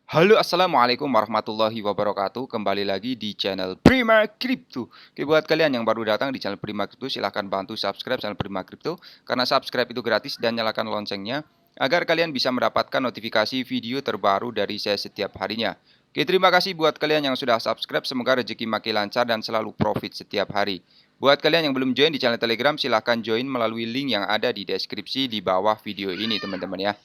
Halo, assalamualaikum warahmatullahi wabarakatuh. Kembali lagi di channel Prima Crypto. Oke, buat kalian yang baru datang di channel Prima Crypto, silahkan bantu subscribe channel Prima Crypto karena subscribe itu gratis dan nyalakan loncengnya agar kalian bisa mendapatkan notifikasi video terbaru dari saya setiap harinya. Oke, terima kasih buat kalian yang sudah subscribe. Semoga rezeki makin lancar dan selalu profit setiap hari. Buat kalian yang belum join di channel Telegram, silahkan join melalui link yang ada di deskripsi di bawah video ini, teman-teman ya.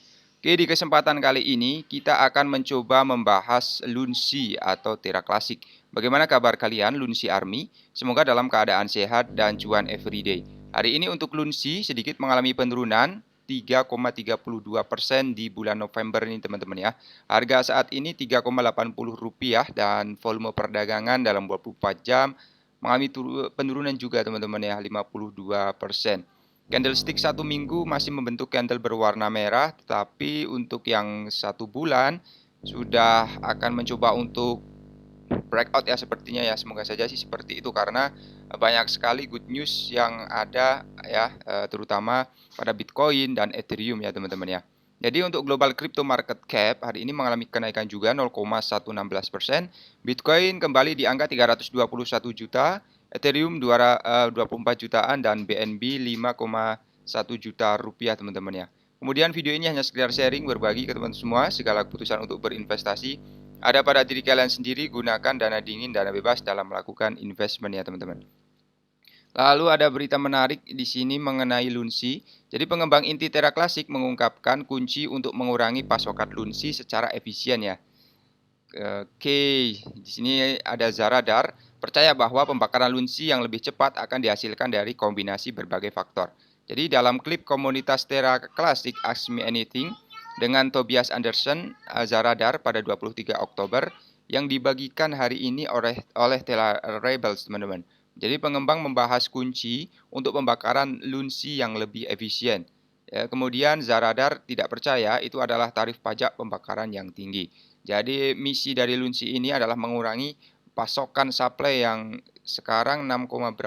Oke, di kesempatan kali ini kita akan mencoba membahas Lunsi atau Terra Classic. Bagaimana kabar kalian, Lunsi Army? Semoga dalam keadaan sehat dan cuan everyday. Hari ini untuk Lunsi sedikit mengalami penurunan 3,32% di bulan November ini, teman-teman ya. Harga saat ini Rp3,80 dan volume perdagangan dalam 24 jam mengalami penurunan juga, teman-teman ya, 52%. Candlestick satu minggu masih membentuk candle berwarna merah, tetapi untuk yang satu bulan sudah akan mencoba untuk breakout ya sepertinya ya. Semoga saja sih seperti itu karena banyak sekali good news yang ada ya, terutama pada Bitcoin dan Ethereum ya teman-teman ya. Jadi untuk global crypto market cap hari ini mengalami kenaikan juga 0,116%. Bitcoin kembali di angka 321 juta, Ethereum 24 jutaan dan BNB 5,1 juta rupiah teman-teman ya. Kemudian video ini hanya sekedar sharing berbagi ke teman-teman semua segala keputusan untuk berinvestasi ada pada diri kalian sendiri, gunakan dana dingin, dana bebas dalam melakukan investment ya teman-teman. Lalu ada berita menarik di sini mengenai Lunsi. Jadi pengembang inti Terra Classic mengungkapkan kunci untuk mengurangi pasokan Lunsi secara efisien ya. Oke, di sini ada Zaradar percaya bahwa pembakaran Lunsi yang lebih cepat akan dihasilkan dari kombinasi berbagai faktor. Jadi dalam klip komunitas Terra Classic Ask Me Anything dengan Tobias Anderson Zaradar pada 23 Oktober yang dibagikan hari ini oleh Terra Rebels, teman-teman. Jadi pengembang membahas kunci untuk pembakaran Lunsi yang lebih efisien. Ya, kemudian Zaradar tidak percaya itu adalah tarif pajak pembakaran yang tinggi. Jadi misi dari Lunsi ini adalah mengurangi pasokan supply yang sekarang 6,9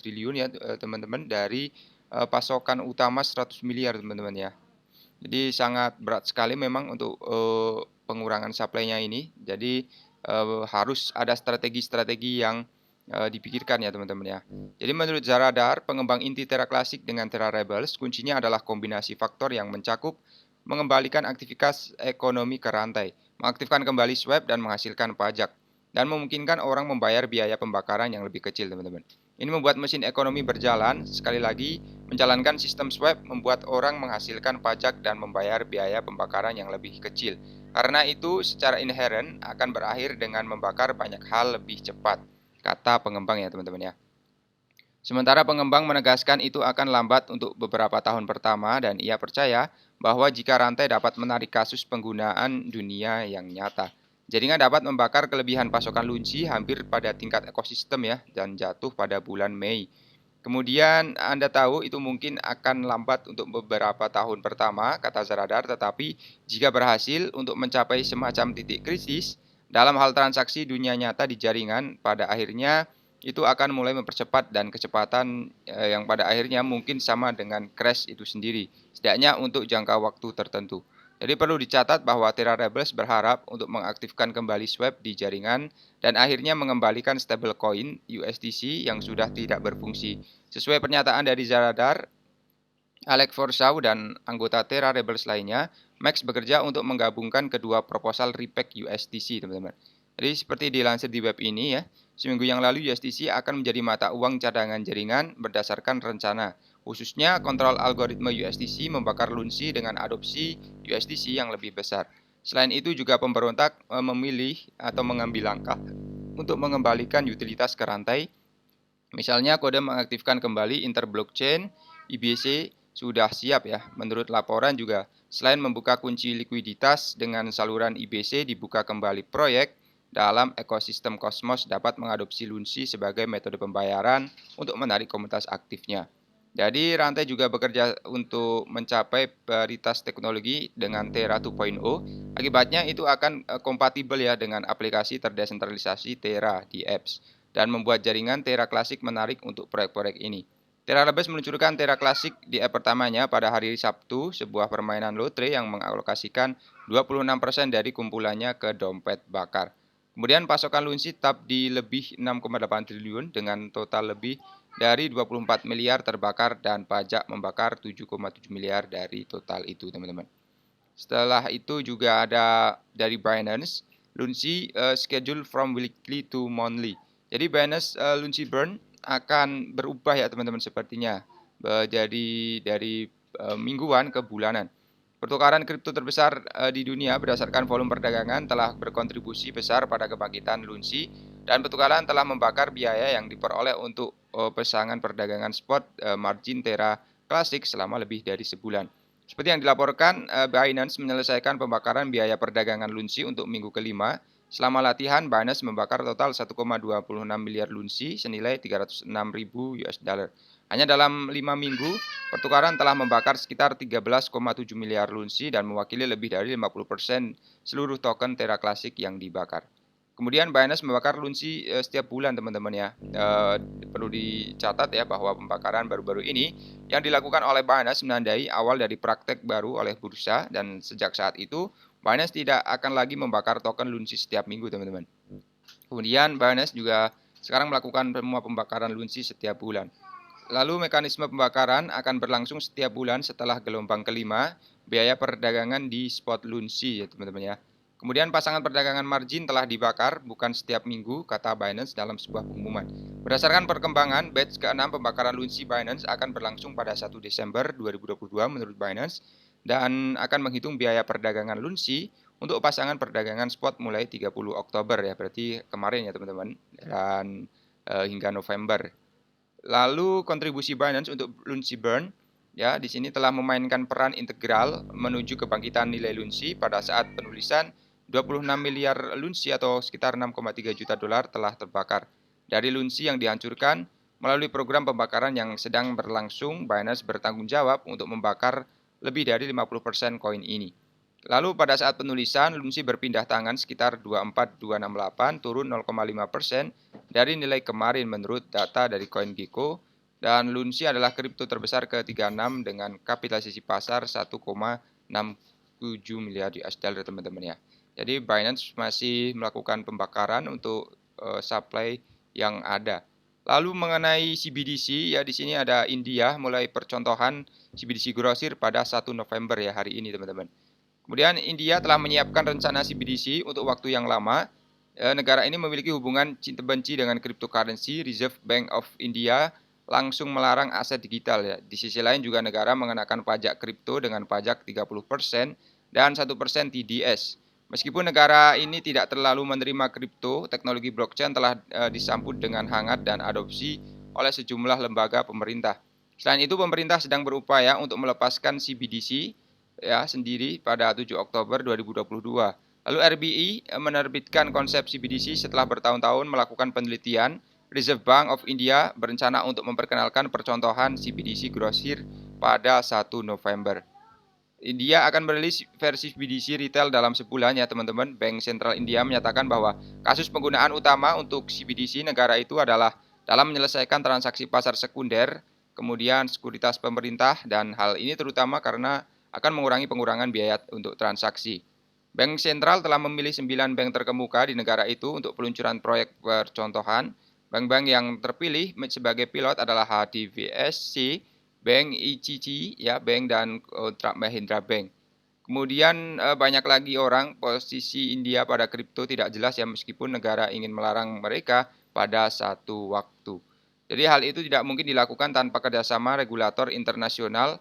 triliun ya teman-teman dari pasokan utama 100 miliar teman-teman ya. Jadi sangat berat sekali memang untuk pengurangan supply-nya ini. Jadi harus ada strategi-strategi yang dipikirkan ya teman-teman ya. Jadi menurut Zaradar, pengembang inti Terra Classic dengan Terra Rebels, kuncinya adalah kombinasi faktor yang mencakup mengembalikan aktivitas ekonomi ke rantai, mengaktifkan kembali swap dan menghasilkan pajak, dan memungkinkan orang membayar biaya pembakaran yang lebih kecil teman-teman. Ini membuat mesin ekonomi berjalan, sekali lagi menjalankan sistem swap membuat orang menghasilkan pajak dan membayar biaya pembakaran yang lebih kecil. Karena itu secara inheren akan berakhir dengan membakar banyak hal lebih cepat, kata pengembang ya teman-teman ya. Sementara pengembang menegaskan itu akan lambat untuk beberapa tahun pertama dan ia percaya bahwa jika rantai dapat menarik kasus penggunaan dunia yang nyata. Jaringan dapat membakar kelebihan pasokan Lunsi hampir pada tingkat ekosistem ya dan jatuh pada bulan Mei. Kemudian Anda tahu itu mungkin akan lambat untuk beberapa tahun pertama, kata Zaradar, tetapi jika berhasil untuk mencapai semacam titik krisis dalam hal transaksi dunia nyata di jaringan, pada akhirnya itu akan mulai mempercepat dan kecepatan yang pada akhirnya mungkin sama dengan crash itu sendiri, setidaknya untuk jangka waktu tertentu. Jadi perlu dicatat bahwa Terra Rebels berharap untuk mengaktifkan kembali swap di jaringan dan akhirnya mengembalikan stablecoin USDC yang sudah tidak berfungsi. Sesuai pernyataan dari Zaradar, Alex Forsyth dan anggota Terra Rebels lainnya, Max bekerja untuk menggabungkan kedua proposal repack USDC, teman-teman. Jadi seperti dilansir di web ini ya, seminggu yang lalu USDC akan menjadi mata uang cadangan jaringan berdasarkan rencana. Khususnya kontrol algoritma USDC membakar Lunsi dengan adopsi USDC yang lebih besar. Selain itu juga pemberontak memilih atau mengambil langkah untuk mengembalikan utilitas ke rantai. Misalnya kode mengaktifkan kembali interblockchain IBC sudah siap ya. Menurut laporan juga selain membuka kunci likuiditas dengan saluran IBC dibuka kembali proyek dalam ekosistem Cosmos dapat mengadopsi Lunsi sebagai metode pembayaran untuk menarik komunitas aktifnya. Jadi rantai juga bekerja untuk mencapai paritas teknologi dengan Terra 2.0. Akibatnya itu akan kompatibel ya dengan aplikasi terdesentralisasi Terra di apps dan membuat jaringan Terra Classic menarik untuk proyek-proyek ini. Teralabas meluncurkan Tera Klasik di app pertamanya pada hari Sabtu, sebuah permainan lotre yang mengalokasikan 26% dari kumpulannya ke dompet bakar. Kemudian pasokan Lunsi tetap di lebih 6,8 triliun dengan total lebih dari 24 miliar terbakar dan pajak membakar 7,7 miliar dari total itu, teman-teman. Setelah itu juga ada dari Binance, Lunsi schedule from weekly to monthly. Jadi Binance Lunsi Burn akan berubah ya teman-teman sepertinya. Jadi dari mingguan ke bulanan. Pertukaran kripto terbesar di dunia berdasarkan volume perdagangan telah berkontribusi besar pada kebangkitan Lunsi dan pertukaran telah membakar biaya yang diperoleh untuk pesangan perdagangan spot margin Terra Classic selama lebih dari sebulan. Seperti yang dilaporkan, Binance menyelesaikan pembakaran biaya perdagangan Lunsi untuk minggu kelima. Selama latihan, Binance membakar total 1,26 miliar Lunsi senilai 306.000 US dollar. Hanya dalam 5 minggu, pertukaran telah membakar sekitar 13,7 miliar Lunsi dan mewakili lebih dari 50% seluruh token Terra Classic yang dibakar. Kemudian Binance membakar Lunsi setiap bulan teman-teman ya. Perlu dicatat ya bahwa pembakaran baru-baru ini yang dilakukan oleh Binance menandai awal dari praktek baru oleh bursa dan sejak saat itu Binance tidak akan lagi membakar token Lunsi setiap minggu teman-teman. Kemudian Binance juga sekarang melakukan semua pembakaran Lunsi setiap bulan. Lalu mekanisme pembakaran akan berlangsung setiap bulan setelah gelombang kelima biaya perdagangan di spot Lunsi ya teman-teman ya. Kemudian pasangan perdagangan margin telah dibakar bukan setiap minggu, kata Binance dalam sebuah pengumuman. Berdasarkan perkembangan, batch ke-6 pembakaran Lunsi Binance akan berlangsung pada 1 Desember 2022 menurut Binance dan akan menghitung biaya perdagangan Lunsi untuk pasangan perdagangan spot mulai 30 Oktober ya, berarti kemarin ya teman-teman, dan hingga November. Lalu kontribusi Binance untuk Lunsi Burn ya di sini telah memainkan peran integral menuju kebangkitan nilai Lunsi pada saat penulisan 26 miliar Lunsi atau sekitar 6,3 juta dolar telah terbakar. Dari Lunsi yang dihancurkan melalui program pembakaran yang sedang berlangsung, Binance bertanggung jawab untuk membakar lebih dari 50% koin ini. Lalu pada saat penulisan, Lunsi berpindah tangan sekitar 24268 turun 0,5% dari nilai kemarin menurut data dari CoinGecko. Dan Lunsi adalah kripto terbesar ke-36 dengan kapitalisasi pasar 1,67 miliar US dollar teman-teman ya. Jadi Binance masih melakukan pembakaran untuk supply yang ada. Lalu mengenai CBDC ya di sini ada India mulai percontohan CBDC grosir pada 1 November ya hari ini teman-teman. Kemudian India telah menyiapkan rencana CBDC untuk waktu yang lama. Negara ini memiliki hubungan cinta benci dengan cryptocurrency. Reserve Bank of India langsung melarang aset digital ya. Di sisi lain juga negara mengenakan pajak kripto dengan pajak 30% dan 1% TDS. Meskipun negara ini tidak terlalu menerima kripto, teknologi blockchain telah disambut dengan hangat dan adopsi oleh sejumlah lembaga pemerintah. Selain itu, pemerintah sedang berupaya untuk melepaskan CBDC ya sendiri pada 7 Oktober 2022. Lalu RBI menerbitkan konsep CBDC setelah bertahun-tahun melakukan penelitian. Reserve Bank of India berencana untuk memperkenalkan percontohan CBDC grosir pada 1 November. India akan merilis versi CBDC retail dalam sebulan ya teman-teman. Bank Sentral India menyatakan bahwa kasus penggunaan utama untuk CBDC negara itu adalah dalam menyelesaikan transaksi pasar sekunder, kemudian sekuritas pemerintah, dan hal ini terutama karena akan mengurangi pengurangan biaya untuk transaksi. Bank sentral telah memilih 9 bank terkemuka di negara itu untuk peluncuran proyek percontohan. Bank-bank yang terpilih sebagai pilot adalah HDFC, Bank ICC, ya, Bank dan Mahindra Bank. Kemudian banyak lagi orang posisi India pada kripto tidak jelas ya meskipun negara ingin melarang mereka pada satu waktu. Jadi hal itu tidak mungkin dilakukan tanpa kerjasama regulator internasional.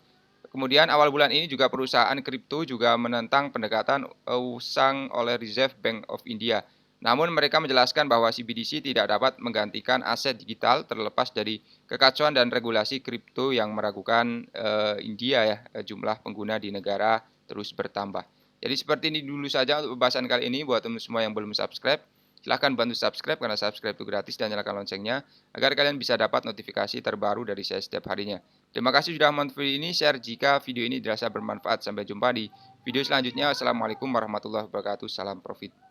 Kemudian awal bulan ini juga perusahaan kripto juga menentang pendekatan usang oleh Reserve Bank of India. Namun mereka menjelaskan bahwa CBDC tidak dapat menggantikan aset digital terlepas dari kekacauan dan regulasi kripto yang meragukan India ya jumlah pengguna di negara terus bertambah. Jadi seperti ini dulu saja untuk pembahasan kali ini. Buat teman semua yang belum subscribe, silahkan bantu subscribe karena subscribe itu gratis dan nyalakan loncengnya agar kalian bisa dapat notifikasi terbaru dari saya setiap harinya. Terima kasih sudah menonton video ini. Share jika video ini dirasa bermanfaat. Sampai jumpa di video selanjutnya. Assalamualaikum warahmatullahi wabarakatuh. Salam profit.